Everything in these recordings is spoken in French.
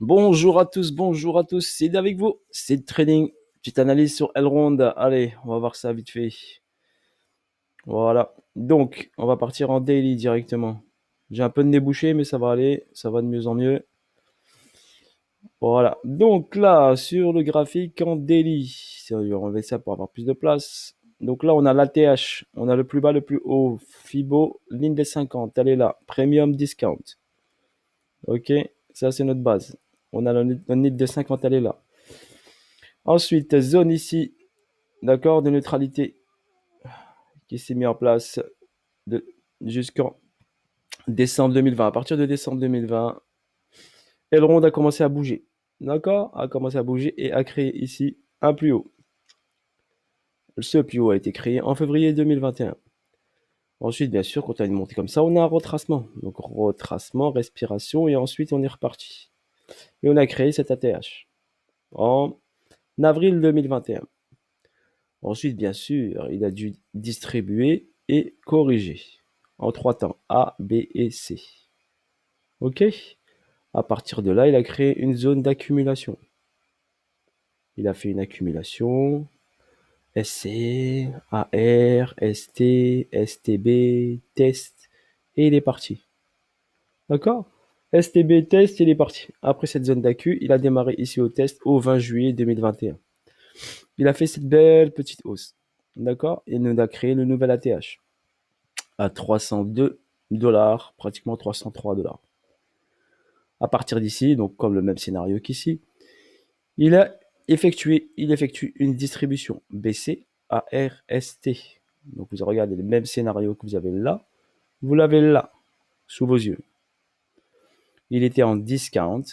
Bonjour à tous, c'est avec vous, c'est le trading, petite analyse sur Elrond, allez, on va voir ça vite fait. Voilà, donc on va partir en daily directement. J'ai un peu de nez bouché, mais ça va aller, ça va de mieux en mieux. Voilà, donc là, sur le graphique en daily, on va enlever ça pour avoir plus de place. Donc là, on a l'ATH, on a le plus bas, le plus haut, Fibo, ligne des 50, elle est là, Premium Discount. Ok, ça c'est notre base. On a le ligne des 50, elle est là. Ensuite, zone ici, d'accord, de neutralité qui s'est mis en place de, jusqu'en décembre 2020. À partir de décembre 2020, Elrond a commencé à bouger. D'accord, a commencé à bouger et a créé ici un plus haut. Ce plus haut a été créé en février 2021. Ensuite, bien sûr, quand on a une montée comme ça, on a un retracement. Donc, retracement, respiration, et ensuite, on est reparti. Et on a créé cet ATH en avril 2021. Ensuite, bien sûr, il a dû distribuer et corriger en trois temps, A, B et C. OK. À partir de là, il a créé une zone d'accumulation. Il a fait une accumulation SC, AR, ST, STB, test, et il est parti. D'accord. STB, test, il est parti. Après cette zone d'accu, il a démarré ici au test au 20 juillet 2021. Il a fait cette belle petite hausse. D'accord. Il nous a créé le nouvel ATH à 302 dollars, pratiquement 303 dollars. À partir d'ici, donc comme le même scénario qu'ici, il effectue une distribution BC à RST. Donc vous regardez le même scénario que vous avez là, vous l'avez là, sous vos yeux. Il était en discount,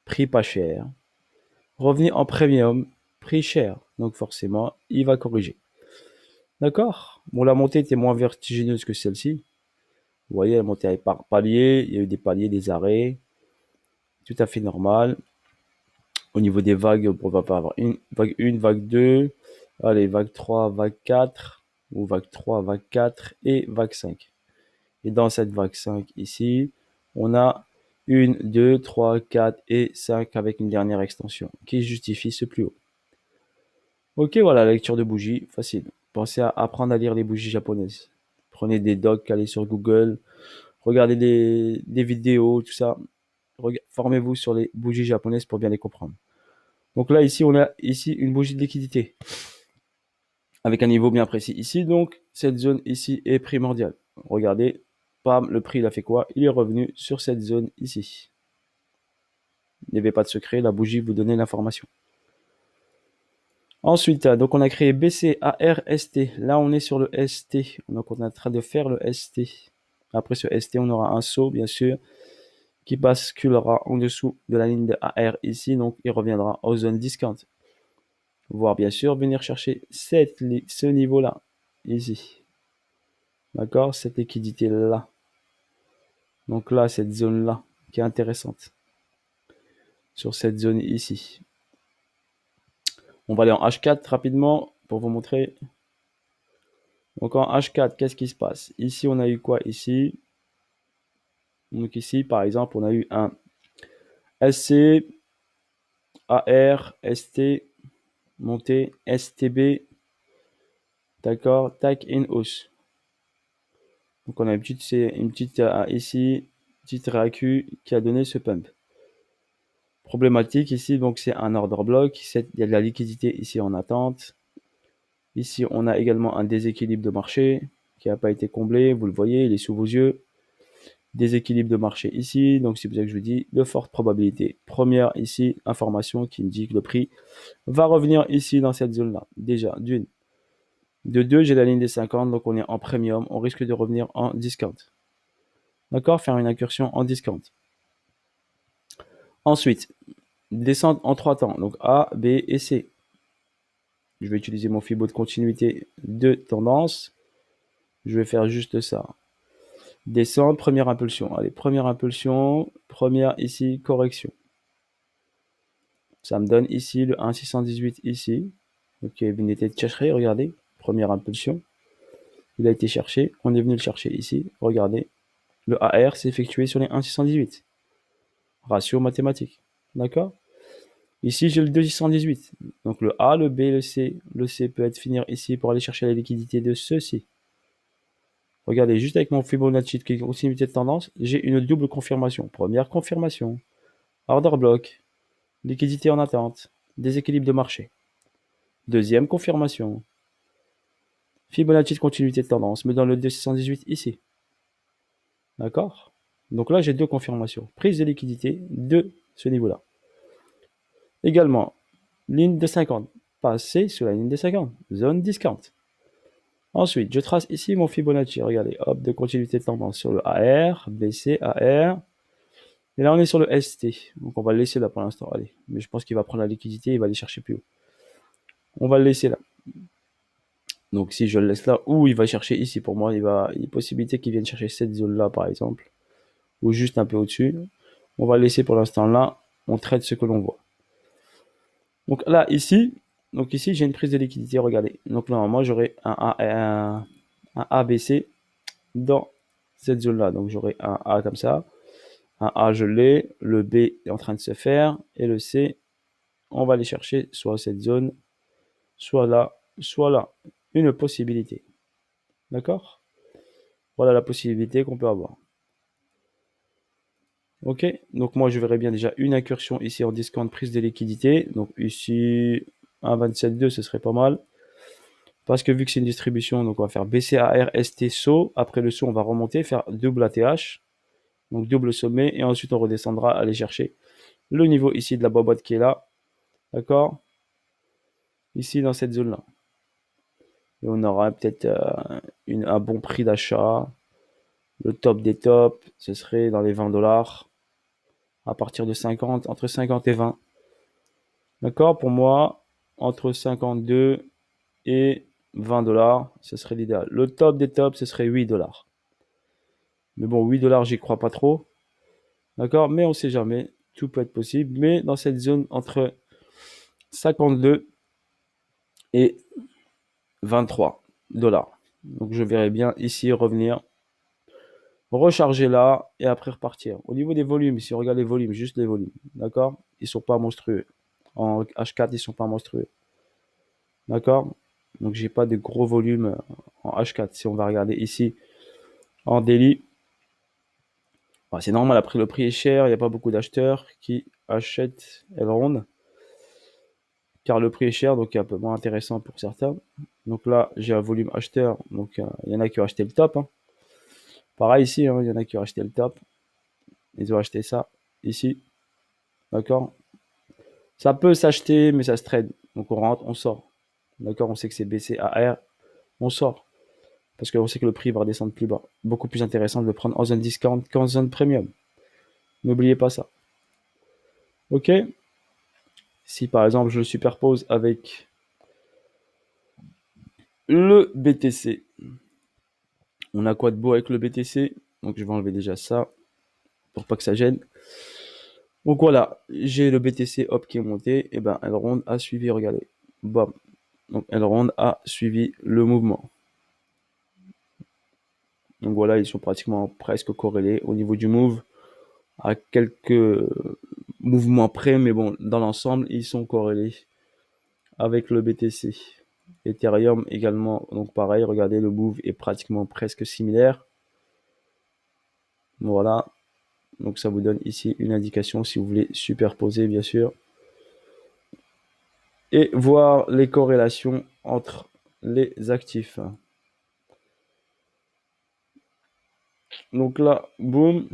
prix pas cher, revenu en premium, prix cher. Donc forcément, il va corriger. D'accord. Bon, la montée était moins vertigineuse que celle-ci. Vous voyez, la montée par palier, il y a eu des paliers, des arrêts, tout à fait normal. Au niveau des vagues, on va pas avoir une vague 1, vague 2, allez, vague 3, vague 4, ou vague 3, vague 4 et vague 5. Et dans cette vague 5 ici, on a 1, 2, 3, 4 et 5 avec une dernière extension qui justifie ce plus haut. Ok, voilà, la lecture de bougies, facile. Pensez à apprendre à lire les bougies japonaises. Prenez des docs, allez sur Google, regardez des vidéos, tout ça. Formez-vous sur les bougies japonaises pour bien les comprendre. Donc là, ici, on a ici une bougie de liquidité avec un niveau bien précis ici. Donc, cette zone ici est primordiale. Regardez, pam, le prix, il a fait quoi? Il est revenu sur cette zone ici. Il n'y avait pas de secret, la bougie vous donnait l'information. Ensuite, donc on a créé BC, AR, ST. Là, on est sur le ST. Donc, on est en train de faire le ST. Après ce ST, on aura un saut, bien sûr, qui basculera en dessous de la ligne de AR ici. Donc, il reviendra aux zones discount. Voire bien sûr venir chercher ce niveau-là, ici. D'accord? Cette liquidité-là. Donc là, cette zone-là, qui est intéressante. Sur cette zone ici. On va aller en H4 rapidement pour vous montrer. Donc en H4, qu'est-ce qui se passe? Ici, on a eu quoi ici? Donc ici, par exemple, on a eu un SC, AR, ST, montée, STB, d'accord, tac, in hausse. Donc on a une petite ici, petite réacu qui a donné ce pump. Problématique ici, donc c'est un order block, il y a de la liquidité ici en attente. Ici, on a également un déséquilibre de marché qui n'a pas été comblé, vous le voyez, il est sous vos yeux. Déséquilibre de marché ici, donc c'est pour ça que je vous dis de fortes probabilités. Première ici, information qui me dit que le prix va revenir ici dans cette zone-là. Déjà, d'une. De deux, j'ai la ligne des 50, donc on est en premium, on risque de revenir en discount. D'accord? Faire une incursion en discount. Ensuite, descente en trois temps, donc A, B et C. Je vais utiliser mon Fibo de continuité de tendance. Je vais faire juste ça. Descente, première impulsion. Allez, première impulsion, première ici, correction. Ça me donne ici le 1,618 ici. Ok, unité de chercher, regardez. Première impulsion. Il a été cherché. On est venu le chercher ici. Regardez. Le AR s'est effectué sur les 1,618. Ratio mathématique. D'accord? Ici, j'ai le 218. Donc le A, le B, le C. Le C peut être finir ici pour aller chercher la liquidité de ceci. Regardez, juste avec mon Fibonacci qui est continuité de tendance, j'ai une double confirmation. Première confirmation, order block, liquidité en attente, déséquilibre de marché. Deuxième confirmation, Fibonacci de continuité de tendance me donne le 218 ici. D'accord? Donc là, j'ai deux confirmations. Prise de liquidité de ce niveau-là. Également, ligne de 50. Passer sur la ligne de 50. Zone discount. Ensuite, je trace ici mon Fibonacci. Regardez, hop, de continuité de tendance sur le AR, BC, AR. Et là, on est sur le ST. Donc, on va le laisser là pour l'instant. Allez. Mais je pense qu'il va prendre la liquidité, il va aller chercher plus haut. On va le laisser là. Donc, si je le laisse là, ou il va chercher ici, pour moi, il y a possibilité qu'il vienne chercher cette zone-là, par exemple. Ou juste un peu au-dessus. On va le laisser pour l'instant là. On traite ce que l'on voit. Donc là, ici, j'ai une prise de liquidité, regardez. Donc normalement, j'aurai un ABC dans cette zone-là. Donc j'aurai un A comme ça. Un A, je l'ai. Le B est en train de se faire. Et le C, on va aller chercher soit cette zone, soit là, soit là. Une possibilité. D'accord? Voilà la possibilité qu'on peut avoir. Ok, donc moi je verrai bien déjà une incursion ici en discount prise de liquidité. Donc ici, un 27,2, ce serait pas mal. Parce que vu que c'est une distribution, donc on va faire BCAR, ST, SO. Après le SO, on va remonter, faire double ATH. Donc double sommet. Et ensuite, on redescendra, aller chercher le niveau ici de la boîte qui est là. D'accord? Ici, dans cette zone-là. Et on aura peut-être un bon prix d'achat. Le top des tops, ce serait dans les 20 dollars. À partir de 50, entre 50 et 20. D'accord? Pour moi, entre 52 et 20 dollars, ce serait l'idéal. Le top des tops, ce serait 8 dollars. Mais bon, 8 dollars, j'y crois pas trop. D'accord? Mais on sait jamais. Tout peut être possible. Mais dans cette zone entre 52 et 23 dollars. Donc je verrai bien ici revenir, recharger là et après repartir. Au niveau des volumes, si on regarde les volumes, juste les volumes. D'accord? Ils sont pas monstrueux. En H4, ils sont pas monstrueux. D'accord? Donc j'ai pas de gros volumes en H4. Si on va regarder ici en daily, c'est normal, après le prix est cher, il n'y a pas beaucoup d'acheteurs qui achètent Elrond, car le prix est cher, donc il est un peu moins intéressant pour certains. Donc là, j'ai un volume acheteur, donc il y en a qui ont acheté le top. Hein. Pareil ici, hein, il y en a qui ont acheté le top. Ils ont acheté ça ici, d'accord? Ça peut s'acheter, mais ça se trade. Donc on rentre, on sort. D'accord? On sait que c'est BCAR, on sort. Parce qu'on sait que le prix va redescendre plus bas. Beaucoup plus intéressant de le prendre en zone discount qu'en zone premium. N'oubliez pas ça. Ok? Si par exemple je le superpose avec le BTC, on a quoi de beau avec le BTC? Donc je vais enlever déjà ça pour pas que ça gêne. Donc voilà, j'ai le BTC hop qui est monté, et ben Elrond a suivi, regardez. Bam. Donc Elrond a suivi le mouvement. Donc voilà, ils sont pratiquement presque corrélés au niveau du move, à quelques mouvements près, mais bon, dans l'ensemble, ils sont corrélés avec le BTC. Ethereum également, donc pareil, regardez, le move est pratiquement presque similaire. Voilà, donc ça vous donne ici une indication si vous voulez superposer, bien sûr. Et voir les corrélations entre les actifs. Donc là, boum.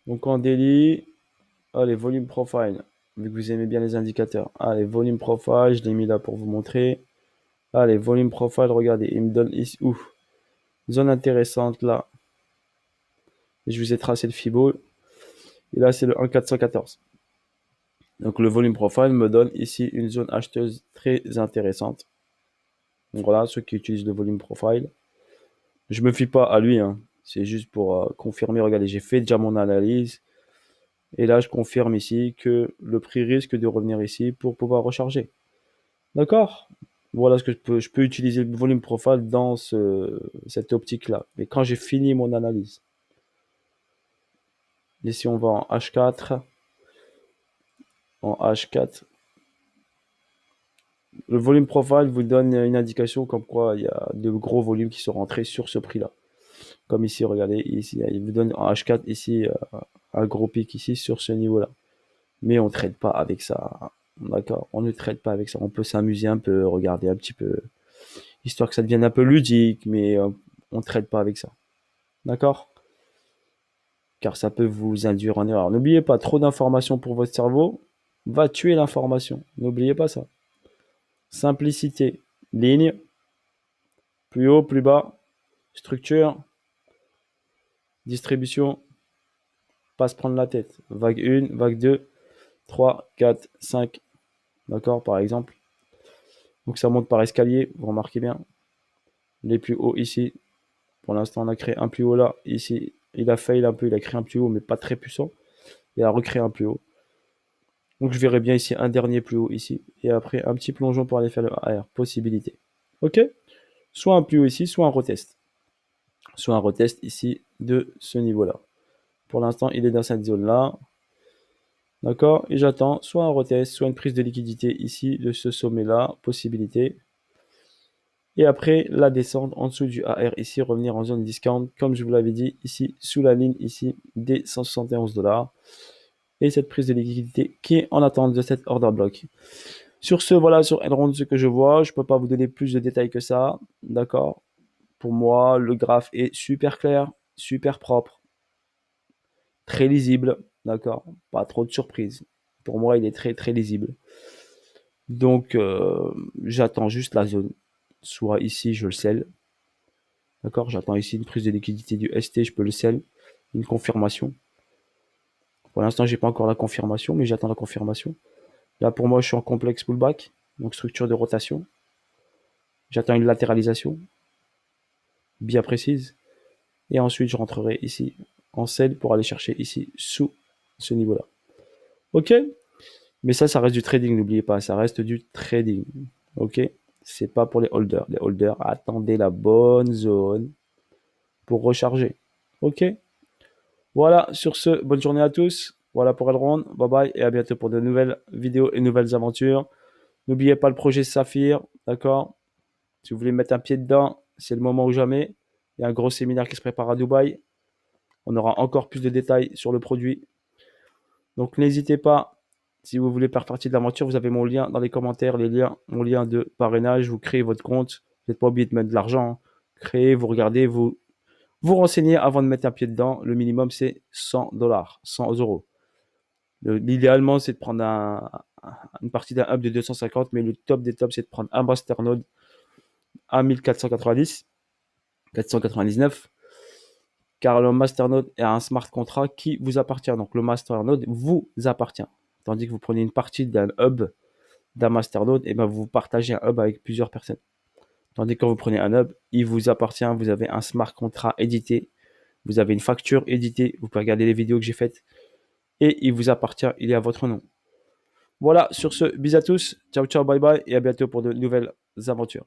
Donc en daily, allez, volume profile. Vu que vous aimez bien les indicateurs. Allez, volume profile, je l'ai mis là pour vous montrer. Allez, volume profile, regardez, il me donne ici, ouf, zone intéressante là. Et je vous ai tracé le Fibo. Et là, c'est le 1,414. Donc le volume profile me donne ici une zone acheteuse très intéressante. Donc voilà, ceux qui utilisent le volume profile. Je me fie pas à lui, hein. C'est juste pour confirmer. Regardez, j'ai fait déjà mon analyse. Et là, je confirme ici que le prix risque de revenir ici pour pouvoir recharger. D'accord? Voilà ce que je peux utiliser le volume profile dans cette optique-là. Mais quand j'ai fini mon analyse. Et si on va en H4, en H4. Le volume profile vous donne une indication comme quoi il y a de gros volumes qui sont rentrés sur ce prix-là. Comme ici, regardez, ici, il vous donne en H4 ici un gros pic ici sur ce niveau-là. Mais on ne trade pas avec ça. D'accord? On ne trade pas avec ça. On peut s'amuser un peu, regarder un petit peu, histoire que ça devienne un peu ludique, mais on ne trade pas avec ça. D'accord? Car ça peut vous induire en erreur. N'oubliez pas, trop d'informations pour votre cerveau va tuer l'information. N'oubliez pas ça. Simplicité, ligne, plus haut, plus bas, structure, distribution, pas se prendre la tête. Vague 1, vague 2, 3, 4, 5. D'accord, par exemple. Donc ça monte par escalier, vous remarquez bien. Les plus hauts ici. Pour l'instant, on a créé un plus haut là. Ici, il a fail un peu, il a créé un plus haut, mais pas très puissant. Il a recréé un plus haut. Donc je verrai bien ici un dernier plus haut ici. Et après, un petit plongeon pour aller faire le AR. Possibilité. Ok? Soit un plus haut ici, soit un retest. Soit un retest ici de ce niveau-là. Pour l'instant, il est dans cette zone-là. D'accord? Et j'attends soit un retest, soit une prise de liquidité ici de ce sommet-là. Possibilité. Et après, la descente en dessous du AR ici, revenir en zone discount, comme je vous l'avais dit, ici, sous la ligne ici, des 171 $. Et cette prise de liquidité qui est en attente de cet order block. Sur ce, voilà, sur Elrond, ce que je vois, je ne peux pas vous donner plus de détails que ça. D'accord? Pour moi, le graphe est super clair, super propre, très lisible. D'accord? Pas trop de surprises. Pour moi, il est très, très lisible. Donc, j'attends juste la zone. Soit ici, je le sell. D'accord? J'attends ici une prise de liquidité du ST, je peux le sell. Une confirmation. Pour l'instant, j'ai pas encore la confirmation, mais j'attends la confirmation. Là, pour moi, je suis en complexe pullback, donc structure de rotation. J'attends une latéralisation bien précise. Et ensuite, je rentrerai ici en sell pour aller chercher ici sous ce niveau-là. Ok? Mais ça reste du trading, n'oubliez pas, ça reste du trading. Ok? C'est pas pour les holders. Les holders, attendez la bonne zone pour recharger. Ok? Voilà, sur ce, bonne journée à tous. Voilà pour Elrond. Bye bye et à bientôt pour de nouvelles vidéos et nouvelles aventures. N'oubliez pas le projet Saphir, d'accord? Si vous voulez mettre un pied dedans, c'est le moment ou jamais. Il y a un gros séminaire qui se prépare à Dubaï. On aura encore plus de détails sur le produit. Donc n'hésitez pas, si vous voulez faire partie de l'aventure, vous avez mon lien dans les commentaires, mon lien de parrainage. Vous créez votre compte. Vous n'êtes pas obligé de mettre de l'argent. Créez, vous regardez, vous renseignez avant de mettre un pied dedans. Le minimum, c'est 100 $, 100 euros. L'idéalement, c'est de prendre une partie d'un hub de 250, mais le top des tops, c'est de prendre un masternode à 1490, 499, car le masternode est un smart contract qui vous appartient. Donc le masternode vous appartient. Tandis que vous prenez une partie d'un hub, d'un masternode, et ben vous partagez un hub avec plusieurs personnes. Tandis que quand vous prenez un hub, il vous appartient, vous avez un smart contract édité, vous avez une facture éditée, vous pouvez regarder les vidéos que j'ai faites, et il vous appartient, il est à votre nom. Voilà, sur ce, bis à tous, ciao ciao, bye bye, et à bientôt pour de nouvelles aventures.